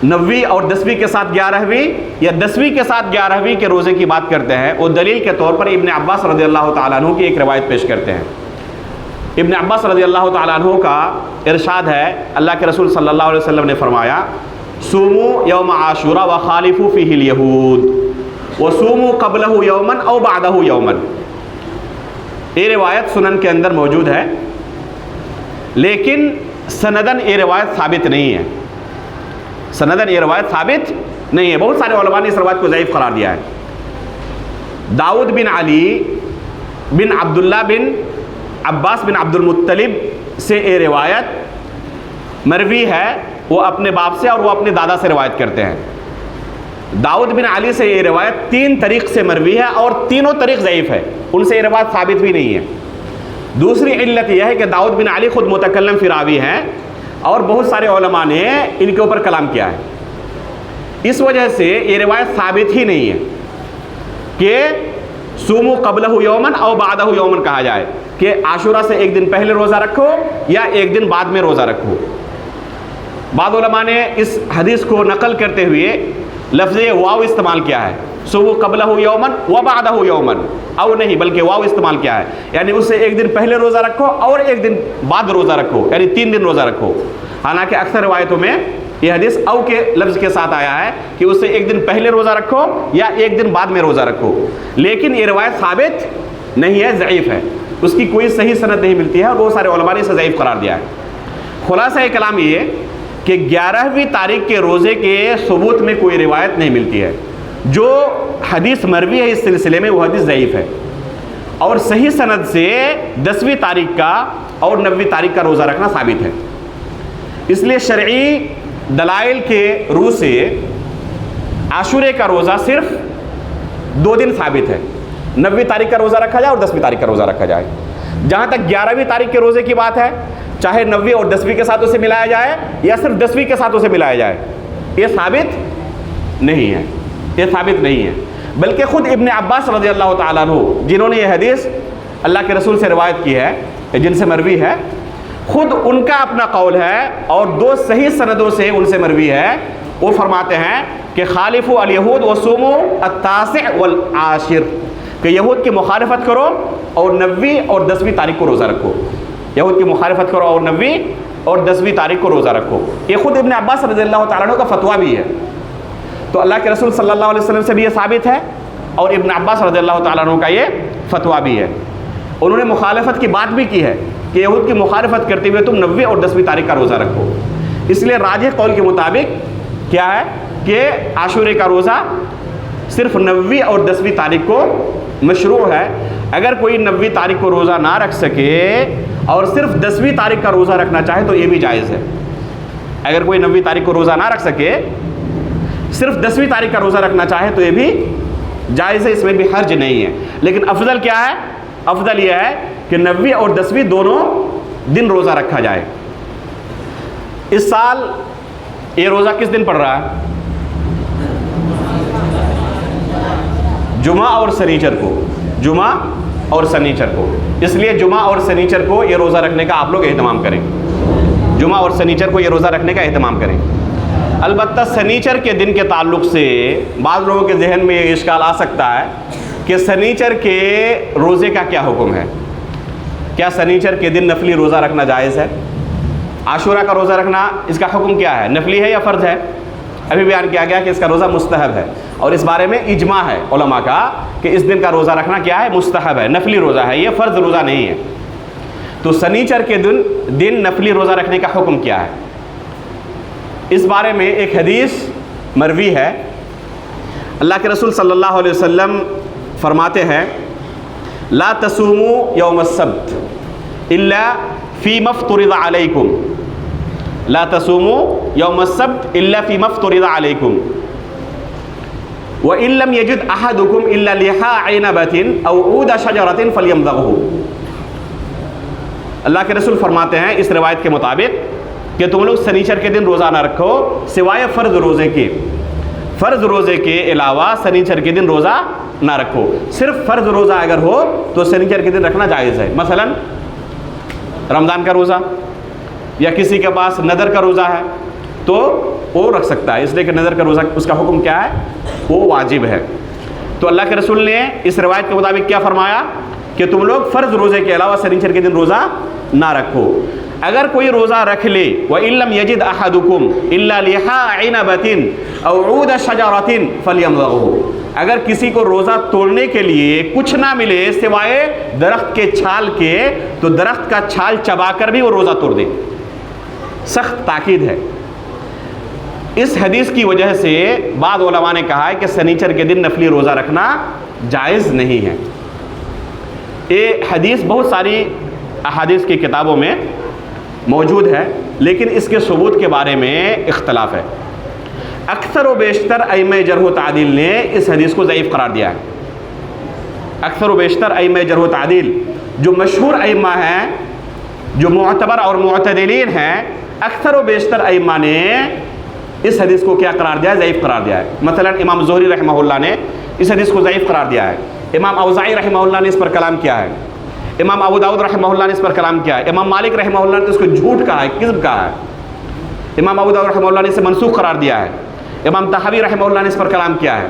9ویں اور 10ویں کے ساتھ 11ویں یا 10ویں کے ساتھ 11ویں کے روزے کی بات کرتے ہیں، وہ دلیل کے طور پر ابن عباس رضی اللہ تعالیٰ عنہ کی ایک روایت پیش کرتے ہیں۔ ابن عباس رضی اللہ تعالیٰ عنہ کا ارشاد ہے، اللہ کے رسول صلی اللہ علیہ وسلم نے فرمایا، صوموا یوم عاشوراء وخالفوا فیہ الیہود وصوموا قبلہ یوما او بعدہ یوما۔ یہ روایت سنن کے اندر موجود ہے، لیکن سندن یہ روایت ثابت نہیں ہے، سندن یہ روایت ثابت نہیں ہے. بہت سارے علماء نے اس روایت کو ضعیف قرار دیا ہے. داؤد بن علی بن عبداللہ بن عباس بن عبد المطلب سے یہ روایت مروی ہے، وہ اپنے باپ سے اور وہ اپنے دادا سے روایت کرتے ہیں. داؤد بن علی سے یہ روایت 3 طریق سے مروی ہے اور تینوں طریق ضعیف ہے، ان سے یہ روایت ثابت بھی نہیں ہے. دوسری علت یہ ہے کہ داؤد بن علی خود متکلم فی راوی ہیں اور بہت سارے علماء نے ان کے اوپر کلام کیا ہے. اس وجہ سے یہ روایت ثابت ہی نہیں ہے کہ صوموا قبلہ یومن او بعدہ یومن کہا جائے کہ عاشورہ سے ایک دن پہلے روزہ رکھو یا ایک دن بعد میں روزہ رکھو. بعض علماء نے اس حدیث کو نقل کرتے ہوئے لفظ واو استعمال کیا ہے، صوموا قبلہ یومن و بعدہ یومن، او نہیں بلکہ واو استعمال کیا ہے، یعنی اس سے ایک دن پہلے روزہ رکھو اور ایک دن بعد روزہ رکھو، یعنی 3 دن روزہ رکھو. حالانکہ اکثر روایتوں میں یہ حدیث او کے لفظ کے ساتھ آیا ہے کہ اس سے ایک دن پہلے روزہ رکھو یا ایک دن بعد میں روزہ رکھو. لیکن یہ روایت ثابت نہیں ہے، ضعیف ہے، اس کی کوئی صحیح سند نہیں ملتی ہے اور بہت سارے علماء نے اسے ضعیف قرار دیا ہے. خلاصہ کلام یہ کہ 11ویں تاریخ کے روزے کے ثبوت میں کوئی روایت نہیں ملتی ہے. جو حدیث مروی ہے اس سلسلے میں وہ حدیث ضعیف ہے، اور صحیح سند سے 10ویں تاریخ کا اور 9ویں تاریخ کا روزہ رکھنا ثابت ہے. اس لیے شرعی دلائل کے روح سے عاشورے کا روزہ صرف 2 دن ثابت ہے، 9ویں تاریخ کا روزہ رکھا جائے اور 10ویں تاریخ کا روزہ رکھا جائے. جہاں تک 11ویں تاریخ کے روزے کی بات ہے، چاہے 9ویں اور 10ویں کے ساتھ اسے ملایا جائے یا صرف 10ویں کے ساتھ اسے ملایا جائے، یہ ثابت نہیں ہے، یہ ثابت نہیں ہے. بلکہ خود ابن عباس رضی اللہ تعالیٰ عنہ جنہوں نے یہ حدیث اللہ کے رسول سے روایت کی ہے، جن سے مروی ہے، خود ان کا اپنا قول ہے اور 2 صحیح سندوں سے ان سے مروی ہے. وہ فرماتے ہیں کہ خالفوا الیہود وصوموا التاسع والعاشر، کہ یہود کی مخالفت کرو اور 9ویں اور 10ویں تاریخ کو روزہ رکھو. یہود کی مخالفت کرو اور 9ویں اور 10ویں تاریخ کو روزہ رکھو. یہ خود ابن عباس رضی اللہ تعالیٰ عنہ کا فتویٰ بھی ہے. تو اللہ کے رسول صلی اللہ علیہ وسلم سے بھی یہ ثابت ہے اور ابن عباس رضی اللہ تعالیٰ عنہ کا یہ فتویٰ بھی ہے. انہوں نے مخالفت کی بات بھی کی ہے کہ یہود کی مخالفت کرتے ہوئے تم 9ویں اور 10ویں تاریخ کا روزہ رکھو. اس لیے راجح قول کے مطابق کیا ہے کہ عاشورے کا روزہ صرف 9ویں اور 10ویں تاریخ کو مشروع ہے. اگر کوئی 9ویں تاریخ کو روزہ نہ رکھ سکے اور صرف 10ویں تاریخ کا روزہ رکھنا چاہے تو یہ بھی جائز ہے. اگر کوئی 9ویں تاریخ کو روزہ نہ رکھ سکے، صرف 10ویں تاریخ کا روزہ رکھنا چاہے تو یہ بھی جائز ہے، اس میں بھی حرج نہیں ہے. لیکن افضل کیا ہے؟ افضل یہ ہے کہ 9ویں اور 10ویں دونوں دن روزہ رکھا جائے. اس سال یہ روزہ کس دن پڑ رہا ہے؟ جمعہ اور سنیچر کو، جمعہ اور سنیچر کو. اس لیے جمعہ اور سنیچر کو یہ روزہ رکھنے کا آپ لوگ اہتمام کریں. جمعہ اور سنیچر کو یہ روزہ رکھنے کا اہتمام کریں. البتہ سنیچر کے دن کے تعلق سے بعض لوگوں کے ذہن میں یہ اشکال آ سکتا ہے کہ سنیچر کے روزے کا کیا حکم ہے. کیا سنیچر کے دن نفلی روزہ رکھنا جائز ہے؟ عاشورہ کا روزہ رکھنا اس کا حکم کیا ہے؟ نفلی ہے یا فرض ہے؟ ابھی بیان کیا گیا کہ اس کا روزہ مستحب ہے، اور اس بارے میں اجماع ہے علماء کا کہ اس دن کا روزہ رکھنا کیا ہے؟ مستحب ہے، نفلی روزہ ہے، یہ فرض روزہ نہیں ہے. تو سنیچر کے دن نفلی روزہ رکھنے کا حکم کیا ہے؟ اس بارے میں ایک حدیث مروی ہے. اللہ کے رسول صلی اللہ علیہ وسلم فرماتے ہیں لا تصوموا یوم السبت الا فیما افترض علیکم، لا تصوموا یوم السبت الا فیما افترض علیکم وان لم یجد احدکم الا لحاء عنبة او عود شجرة فلیمضغه. اللہ کے رسول فرماتے ہیں اس روایت کے مطابق کہ تم لوگ سنیچر کے دن روزہ نہ رکھو سوائے فرض روزے کے، فرض روزے کے علاوہ سنیچر کے دن روزہ نہ رکھو. صرف فرض روزہ اگر ہو تو سنیچر کے دن رکھنا جائز ہے. مثلا رمضان کا روزہ یا کسی کے پاس نذر کا روزہ ہے تو وہ رکھ سکتا ہے، اس لیے کہ نذر کا روزہ اس کا حکم کیا ہے؟ وہ واجب ہے. تو اللہ کے رسول نے اس روایت کے مطابق کیا فرمایا کہ تم لوگ فرض روزے کے علاوہ سنیچر کے دن روزہ نہ رکھو. اگر کوئی روزہ رکھ لے وَإِن لَّمْ يَجِدْ أَحَدُكُمْ إِلَّا لِحَاءَ عِنَبَةٍ أَوْ عُودَ شَجَرَةٍ فَلْيَمْضَغْهُ. اگر کسی کو روزہ توڑنے کے لیے کچھ نہ ملے سوائے درخت کے چھال کے تو درخت کا چھال چبا کر بھی وہ روزہ توڑ دے. سخت تاکید ہے. اس حدیث کی وجہ سے بعض علماء نے کہا ہے کہ سنیچر کے دن نفلی روزہ رکھنا جائز نہیں ہے۔ یہ حدیث بہت ساری احادیث کی کتابوں میں موجود ہے، لیکن اس کے ثبوت کے بارے میں اختلاف ہے۔ اکثر و بیشتر ائمہ جرح و تعدیل نے اس حدیث کو ضعیف قرار دیا ہے۔ اکثر و بیشتر ائمہ جرح و تعدیل جو مشہور ائمہ ہیں، جو معتبر اور معتدلین ہیں، اکثر و بیشتر ائمہ نے اس حدیث کو کیا قرار دیا ہے؟ ضعیف قرار دیا ہے۔ مثلا امام زہری رحمہ اللہ نے اس حدیث کو ضعیف قرار دیا ہے، امام اوزاعی رحمہ اللہ نے اس پر کلام کیا ہے، امام ابو داؤد رحمہ اللہ نے اس پر کلام کیا ہے، امام مالک رحمہ اللہ نے اس کو جھوٹ کہا ہے، کذب کہا ہے، امام ابو داؤد رحمہ اللہ نے اسے منسوخ قرار دیا ہے، امام طحاوی رحمہ اللہ نے اس پر کلام کیا ہے،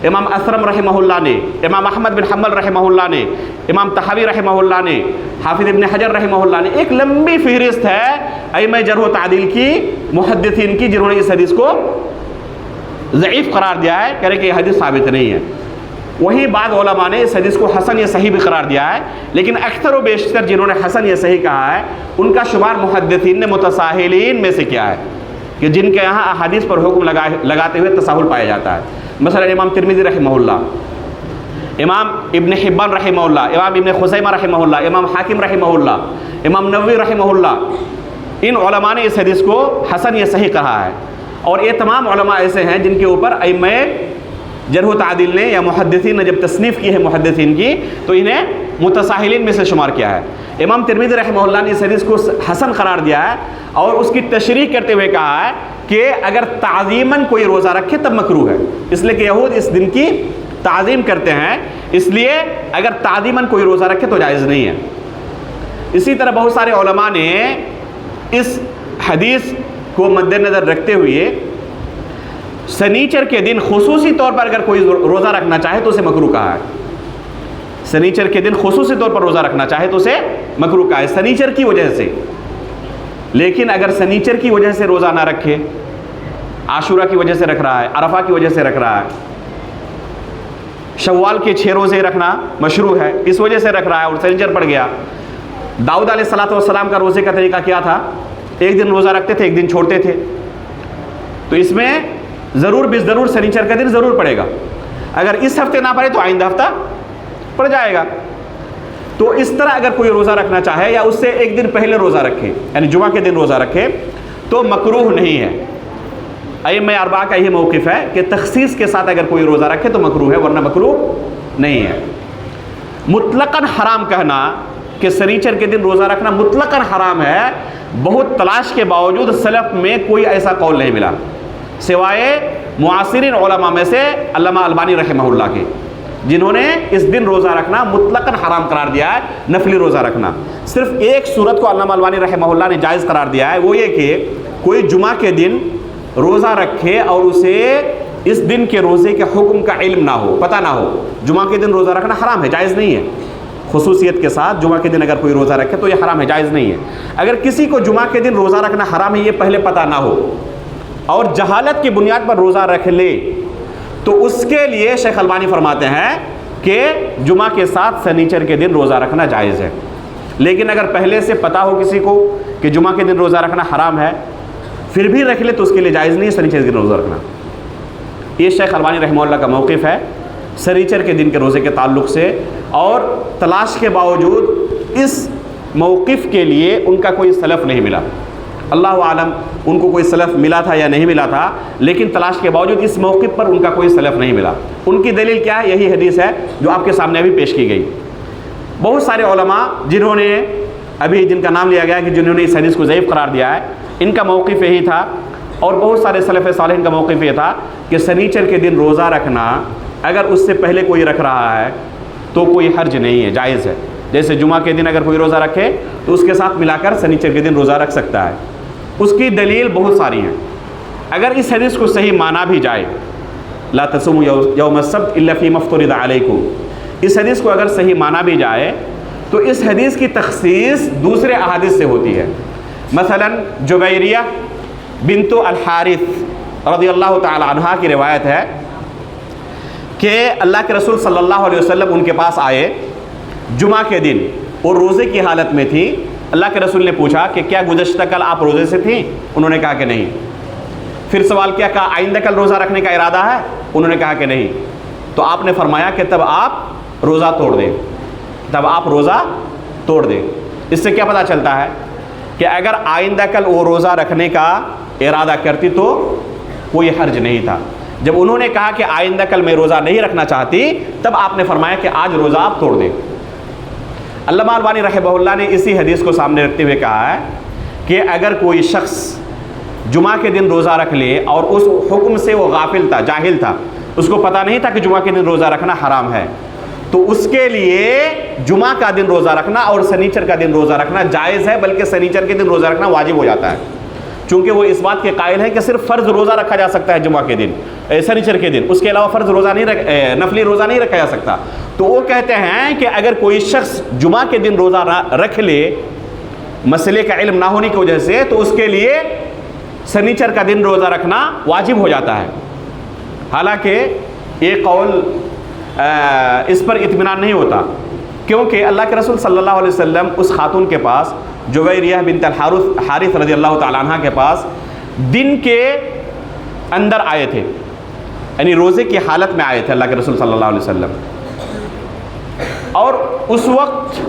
امام اسرم رحمہ اللہ نے، امام احمد بن حنبل رحمہ اللہ نے، امام طحاوی رحمہ اللہ نے، حافظ ابن حجر رحمہ اللہ نے، ایک لمبی فہرست ہے ائمہ جرح و تعدیل کی، محدثین کی، جنہوں نے اس حدیث کو ضعیف قرار دیا ہے، کہہ رہے کہ یہ حدیث ثابت نہیں ہے۔ وہیں بعض علماء نے اس حدیث کو حسن یا صحیح بھی قرار دیا ہے، لیکن اکثر و بیشتر جنہوں نے حسن یا صحیح کہا ہے ان کا شمار محدثین نے متساہلین میں سے کیا ہے، کہ جن کے یہاں احادیث پر حکم لگاتے ہوئے تساہل پایا جاتا ہے۔ مثلا امام ترمذی رحمہ اللہ، امام ابن حبان رحمہ اللہ، امام ابن خزیمہ رحمہ اللہ، امام حاکم رحمہ اللہ، امام نووی رحمہ اللہ، ان علماء نے اس حدیث کو حسن یا صحیح کہا ہے۔ اور یہ تمام علماء ایسے ہیں جن کے اوپر ائمہ جرح و تعدیل نے یا محدثین نے جب تصنیف کی ہے محدثین کی، تو انہیں متساہلین میں سے شمار کیا ہے۔ امام ترمذی رحمہ اللہ نے اس حدیث کو حسن قرار دیا ہے اور اس کی تشریح کرتے ہوئے کہا ہے کہ اگر تعظیماً کوئی روزہ رکھے تب مکروہ ہے، اس لیے کہ یہود اس دن کی تعظیم کرتے ہیں، اس لیے اگر تعظیماً کوئی روزہ رکھے تو جائز نہیں ہے۔ اسی طرح بہت سارے علماء نے اس حدیث کو مد نظر رکھتے ہوئے سنیچر کے دن خصوصی طور پر اگر کوئی روزہ رکھنا چاہے تو اسے مکروہ کہا ہے۔ سنیچر کے دن خصوصی طور پر روزہ رکھنا چاہے تو اسے مکروہ کہا ہے، سنیچر کی وجہ سے۔ لیکن اگر سنیچر کی وجہ سے روزہ نہ رکھے، عاشورہ کی وجہ سے رکھ رہا ہے، عرفہ کی وجہ سے رکھ رہا ہے، شوال کے 6 روزے رکھنا مشروع ہے، اس وجہ سے رکھ رہا ہے اور سنیچر پڑ گیا۔ داؤد علیہ السلام کا روزے کا طریقہ کیا تھا؟ ایک دن روزہ رکھتے تھے، ایک دن چھوڑتے تھے، تو اس میں ضرور ضرور سنیچر کا دن ضرور پڑے گا۔ اگر اس ہفتے نہ پڑے تو آئندہ ہفتہ پڑ جائے گا۔ تو اس طرح اگر کوئی روزہ رکھنا چاہے یا اس سے ایک دن پہلے روزہ رکھے، یعنی جمعہ کے دن روزہ رکھے، تو مکروہ نہیں ہے۔ ائمہ اربعہ کا یہ موقف ہے کہ تخصیص کے ساتھ اگر کوئی روزہ رکھے تو مکروہ ہے، ورنہ مکروہ نہیں ہے۔ مطلقاً حرام کہنا کہ سنیچر کے دن روزہ رکھنا مطلقاً حرام ہے، بہت تلاش کے باوجود سلف میں کوئی ایسا قول نہیں ملا، سوائے معاصرین علماء میں سے علامہ البانی رحمہ اللہ کے، جنہوں نے اس دن روزہ رکھنا مطلقاً حرام قرار دیا ہے، نفلی روزہ رکھنا۔ صرف ایک صورت کو علامہ البانی رحمہ اللہ نے جائز قرار دیا ہے، وہ یہ کہ کوئی جمعہ کے دن روزہ رکھے اور اسے اس دن کے روزے کے حکم کا علم نہ ہو، پتہ نہ ہو۔ جمعہ کے دن روزہ رکھنا حرام ہے، جائز نہیں ہے۔ خصوصیت کے ساتھ جمعہ کے دن اگر کوئی روزہ رکھے تو یہ حرام ہے، جائز نہیں ہے۔ اگر کسی کو جمعہ کے دن روزہ رکھنا حرام ہے یہ پہلے پتہ نہ ہو اور جہالت کی بنیاد پر روزہ رکھ لے تو اس کے لیے شیخ البانی فرماتے ہیں کہ جمعہ کے ساتھ سنیچر کے دن روزہ رکھنا جائز ہے۔ لیکن اگر پہلے سے پتہ ہو کسی کو کہ جمعہ کے دن روزہ رکھنا حرام ہے، پھر بھی رکھ لے تو اس کے لیے جائز نہیں ہے سنیچر کے دن روزہ رکھنا۔ یہ شیخ البانی رحمہ اللہ کا موقف ہے سنیچر کے دن کے روزے کے تعلق سے، اور تلاش کے باوجود اس موقف کے لیے ان کا کوئی سلف نہیں ملا۔ اللہ عالم ان کو کوئی سلف ملا تھا یا نہیں ملا تھا، لیکن تلاش کے باوجود اس موقف پر ان کا کوئی سلف نہیں ملا۔ ان کی دلیل کیا ہے؟ یہی حدیث ہے جو آپ کے سامنے ابھی پیش کی گئی۔ بہت سارے علماء جنہوں نے ابھی جن کا نام لیا گیا کہ جنہوں نے اس حدیث کو ضعیف قرار دیا ہے، ان کا موقف یہی تھا، اور بہت سارے سلف صالحین کا موقف یہ تھا کہ سنیچر کے دن روزہ رکھنا اگر اس سے پہلے کوئی رکھ رہا ہے تو کوئی حرج نہیں ہے، جائز ہے۔ جیسے جمعہ کے دن اگر کوئی روزہ رکھے تو اس کے ساتھ ملا کر سنیچر کے دن روزہ رکھ سکتا ہے۔ اس کی دلیل بہت ساری ہیں۔ اگر اس حدیث کو صحیح مانا بھی جائے، لا تصوموا یوم السبت الا فیما افترض علیکم، اس حدیث کو اگر صحیح مانا بھی جائے تو اس حدیث کی تخصیص دوسرے احادیث سے ہوتی ہے۔ مثلا جبیریہ بنت الحارث رضی اللہ تعالی عنہا کی روایت ہے کہ اللہ کے رسول صلی اللہ علیہ وسلم ان کے پاس آئے جمعہ کے دن، اور روزے کی حالت میں تھی۔ اللہ کے رسول نے پوچھا کہ کیا گزشتہ کل آپ روزے سے تھیں؟ انہوں نے کہا کہ نہیں۔ پھر سوال کیا، کہا آئندہ کل روزہ رکھنے کا ارادہ ہے؟ انہوں نے کہا کہ نہیں. تو آپ نے فرمایا کہ تب آپ روزہ توڑ دیں، تب آپ روزہ توڑ دیں. اس سے کیا پتہ چلتا ہے کہ اگر آئندہ کل وہ روزہ رکھنے کا ارادہ کرتی تو کوئی حرج نہیں تھا. جب انہوں نے کہا کہ آئندہ کل میں روزہ نہیں رکھنا چاہتی، تب آپ نے فرمایا کہ آج روزہ آپ توڑ دیں. علامہ البانی رحمہ اللہ نے اسی حدیث کو سامنے رکھتے ہوئے کہا ہے کہ اگر کوئی شخص جمعہ کے دن روزہ رکھ لے اور اس حکم سے وہ غافل تھا، جاہل تھا، اس کو پتہ نہیں تھا کہ جمعہ کے دن روزہ رکھنا حرام ہے، تو اس کے لیے جمعہ کا دن روزہ رکھنا اور سنیچر کا دن روزہ رکھنا جائز ہے، بلکہ سنیچر کے دن روزہ رکھنا واجب ہو جاتا ہے، چونکہ وہ اس بات کے قائل ہیں کہ صرف فرض روزہ رکھا جا سکتا ہے جمعہ کے دن، سنیچر کے دن، اس کے علاوہ فرض روزہ نہیں نفلی روزہ نہیں رکھا جا سکتا. تو وہ کہتے ہیں کہ اگر کوئی شخص جمعہ کے دن روزہ رکھ لے مسئلے کا علم نہ ہونے کی وجہ سے، تو اس کے لیے سنیچر کا دن روزہ رکھنا واجب ہو جاتا ہے. حالانکہ یہ قول اس پر اطمینان نہیں ہوتا، کیونکہ اللہ کے رسول صلی اللہ علیہ وسلم اس خاتون کے پاس جویریہ بنت الحارث رضی اللہ تعالیٰ عنہ کے پاس دن کے اندر آئے تھے، یعنی روزے کی حالت میں آئے تھے اللہ کے رسول صلی اللہ علیہ وسلم. اور اس وقت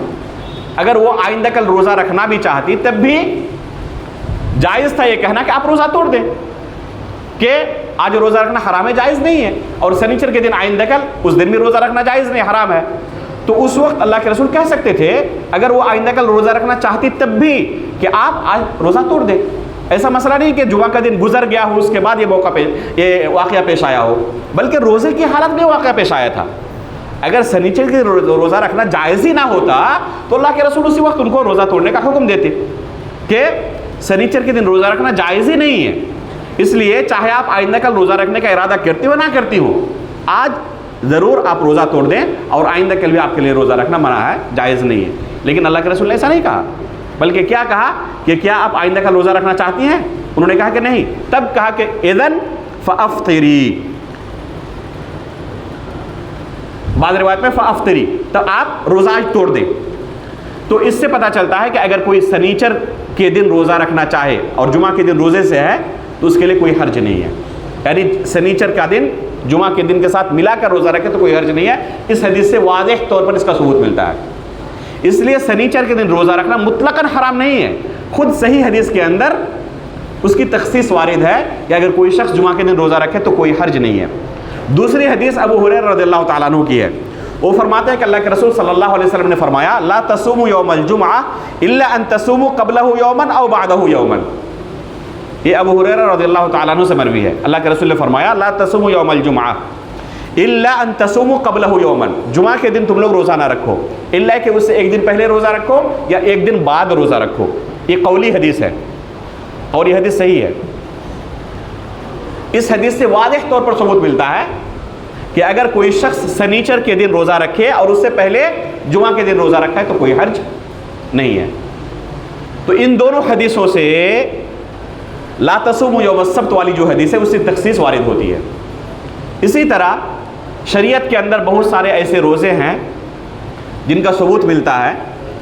اگر وہ آئندہ کل روزہ رکھنا بھی چاہتی تب بھی جائز تھا یہ کہنا کہ آپ روزہ توڑ دیں، کہ آج روزہ رکھنا حرام ہے، جائز نہیں ہے، اور سنیچر کے دن آئندہ کل اس دن بھی روزہ رکھنا جائز نہیں، حرام ہے. تو اس وقت اللہ کے رسول کہہ سکتے تھے اگر وہ آئندہ کل روزہ رکھنا چاہتی تب بھی کہ آپ آج روزہ توڑ دیں. ایسا مسئلہ نہیں کہ جمعہ کا دن گزر گیا ہو اس کے بعد یہ واقعہ پیش آیا ہو، بلکہ روزے کی حالت میں واقعہ پیش آیا تھا. اگر سنیچر کے روزہ رکھنا جائز ہی نہ ہوتا تو اللہ کے رسول اسی وقت ان کو روزہ توڑنے کا حکم دیتے کہ سنیچر کے دن روزہ رکھنا جائز ہی نہیں ہے. اس لیے چاہے آپ آئندہ کل روزہ رکھنے کا ارادہ کرتی ہو نہ کرتی ہو، آج ضرور آپ روزہ توڑ دیں، اور آئندہ کل بھی آپ کے لیے روزہ رکھنا منع ہے، جائز نہیں ہے. لیکن اللہ کے رسول نے ایسا نہیں کہا، بلکہ کیا کہا کہ کیا آپ آئندہ کل روزہ رکھنا چاہتی ہیں؟ انہوں نے کہا کہ نہیں. تب کہا کہ اذن فافطری، بعض روایت میں فافطری، تب آپ روزہ آج توڑ دیں. تو اس سے پتہ چلتا ہے کہ اگر کوئی سنیچر کے دن روزہ رکھنا چاہے اور جمعہ کے دن روزے سے ہے تو اس کے لیے کوئی حرج نہیں ہے، یعنی سنیچر کا دن جمعہ کے دن کے ساتھ ملا کر روزہ رکھے تو کوئی حرج نہیں ہے. اس حدیث سے واضح طور پر اس کا ثبوت ملتا ہے. اس لیے سنیچر کے دن روزہ رکھنا مطلقاً حرام نہیں ہے. خود صحیح حدیث کے اندر اس کی تخصیص وارد ہے کہ اگر کوئی شخص جمعہ کے دن روزہ رکھے تو کوئی حرج نہیں ہے. دوسری حدیث ابو ہریرہ رضی اللہ تعالیٰ عنہ کی ہے. وہ فرماتے ہیں کہ اللہ کے رسول صلی اللہ علیہ وسلم نے فرمایا لا تصوموا یوم الجمعہ الا ان تصوموا قبلہ یوما او بعدہ یوما. یہ ابو ہریرہ رضی اللہ تعالیٰ عنہ سے مروی ہے. اللہ کے رسول نے فرمایا لا تصوموا یوم الجمعہ الا ان تصوموا قبلہ یوما، جمعہ کے دن تم لوگ روزہ نہ رکھو الا کہ اس سے ایک دن پہلے روزہ رکھو یا ایک دن بعد روزہ رکھو. یہ قولی حدیث ہے اور یہ حدیث صحیح ہے. اس حدیث سے واضح طور پر ثبوت ملتا ہے کہ اگر کوئی شخص سنیچر کے دن روزہ رکھے اور اس سے پہلے جمعہ کے دن روزہ رکھا ہے تو کوئی حرج نہیں ہے. تو ان دونوں حدیثوں سے لا تصوموا یوم السبت والی جو حدیث ہے اس سے تخصیص وارد ہوتی ہے. اسی طرح شریعت کے اندر بہت سارے ایسے روزے ہیں جن کا ثبوت ملتا ہے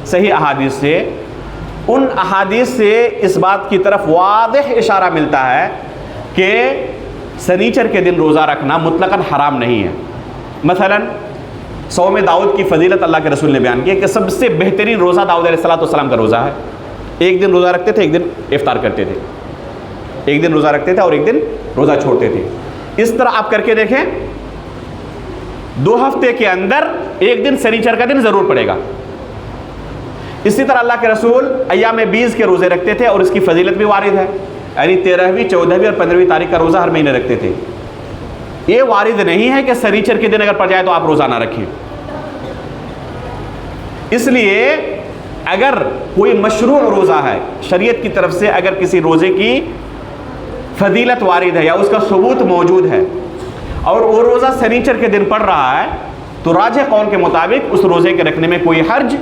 صحیح احادیث سے. ان احادیث سے اس بات کی طرف واضح اشارہ ملتا ہے کہ سنیچر کے دن روزہ رکھنا مطلقاً حرام نہیں ہے. مثلا صوم داؤد کی فضیلت اللہ کے رسول نے بیان کی ہے کہ سب سے بہترین روزہ داؤد علیہ السلام کا روزہ ہے. ایک دن روزہ رکھتے تھے، ایک دن افطار کرتے تھے، ایک دن روزہ رکھتے تھے اور ایک دن روزہ چھوڑتے تھے. اس طرح آپ کر کے دیکھیں 2 ہفتے کے اندر ایک دن سنیچر کا دن ضرور پڑے گا. اسی طرح اللہ کے رسول ایام 20 کے روزے رکھتے تھے اور اس کی فضیلت بھی وارد ہے، یعنی 13ویں 14ویں اور 15ویں تاریخ کا روزہ ہر مہینے رکھتے تھے. یہ وارد نہیں ہے کہ سنیچر کے دن اگر پڑ جائے تو آپ روزہ نہ رکھیں. اس لیے اگر کوئی مشروع روزہ ہے شریعت کی طرف سے، اگر کسی روزے کی فضیلت وارد ہے یا اس کا ثبوت موجود ہے اور وہ روزہ سنیچر کے دن پڑ رہا ہے تو راجح قول کے مطابق اس روزے کے رکھنے میں کوئی حرج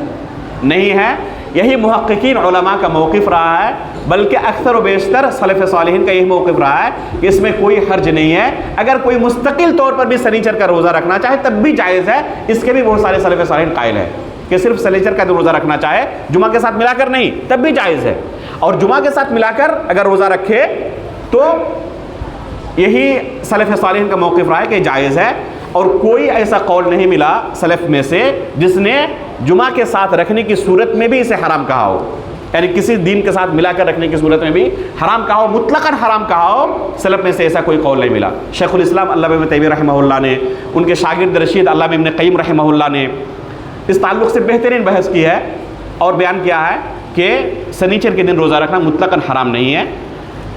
نہیں ہے. یہی محققین علماء کا موقف رہا ہے، بلکہ اکثر و بیشتر سلف صالحین کا یہی موقف رہا ہے کہ اس میں کوئی حرج نہیں ہے. اگر کوئی مستقل طور پر بھی سنیچر کا روزہ رکھنا چاہے تب بھی جائز ہے. اس کے بھی بہت سارے سلف صالحین قائل ہیں کہ صرف سنیچر کا روزہ رکھنا چاہے جمعہ کے ساتھ ملا کر نہیں تب بھی جائز ہے. اور جمعہ کے ساتھ ملا کر اگر روزہ رکھے تو یہی سلف صالحین کا موقف رہا ہے کہ جائز ہے، اور کوئی ایسا قول نہیں ملا سلف میں سے جس نے جمعہ کے ساتھ رکھنے کی صورت میں بھی اسے حرام کہا ہو، یعنی کسی دین کے ساتھ ملا کر رکھنے کی صورت میں بھی حرام کہا ہو، مطلقاً حرام کہا ہو، سلف میں سے ایسا کوئی قول نہیں ملا۔ شیخ الاسلام علامہ ابن تیمیہ رحمہ اللہ نے، ان کے شاگرد رشید علامہ ابن قیم رحمہ اللہ نے اس تعلق سے بہترین بحث کی ہے اور بیان کیا ہے کہ سنیچر کے دن روزہ رکھنا مطلقاً حرام نہیں ہے،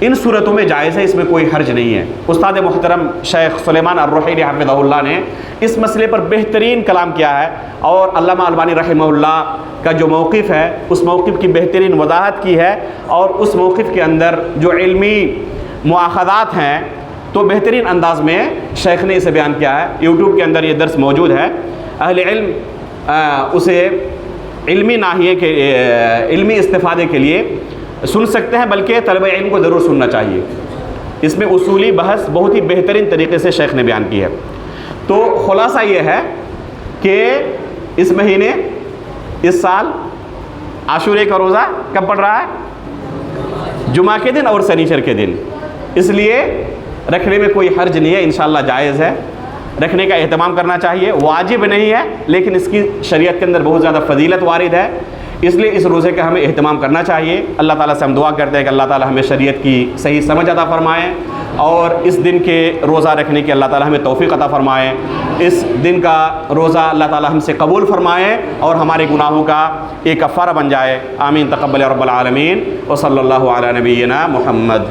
ان صورتوں میں جائز ہے، اس میں کوئی حرج نہیں ہے۔ استاد محترم شیخ سلیمان الرحیلی حفظہ اللہ نے اس مسئلے پر بہترین کلام کیا ہے، اور علامہ البانی رحمہ اللہ کا جو موقف ہے اس موقف کی بہترین وضاحت کی ہے، اور اس موقف کے اندر جو علمی مواخذات ہیں تو بہترین انداز میں شیخ نے اسے بیان کیا ہے۔ یوٹیوب کے اندر یہ درس موجود ہے، اہل علم اسے علمی ناحیے کے علمی استفادے کے لیے سن سکتے ہیں، بلکہ طلبہ علم کو ضرور سننا چاہیے۔ اس میں اصولی بحث بہت ہی بہترین طریقے سے شیخ نے بیان کی ہے۔ تو خلاصہ یہ ہے کہ اس مہینے اس سال عاشورے کا روزہ کب پڑ رہا ہے؟ جمعہ کے دن اور سنیچر کے دن، اس لیے رکھنے میں کوئی حرج نہیں ہے، انشاءاللہ جائز ہے، رکھنے کا اہتمام کرنا چاہیے، واجب نہیں ہے لیکن اس کی شریعت کے اندر بہت زیادہ فضیلت وارد ہے، اس لیے اس روزے کا ہمیں اہتمام کرنا چاہیے۔ اللہ تعالیٰ سے ہم دعا کرتے ہیں کہ اللہ تعالیٰ ہمیں شریعت کی صحیح سمجھ عطا فرمائے، اور اس دن کے روزہ رکھنے کی اللہ تعالیٰ ہمیں توفیق عطا فرمائے، اس دن کا روزہ اللہ تعالیٰ ہم سے قبول فرمائے اور ہمارے گناہوں کا ایک کفارہ بن جائے۔ آمین تقبل رب العالمین، وصلی اللہ علی نبینا محمد۔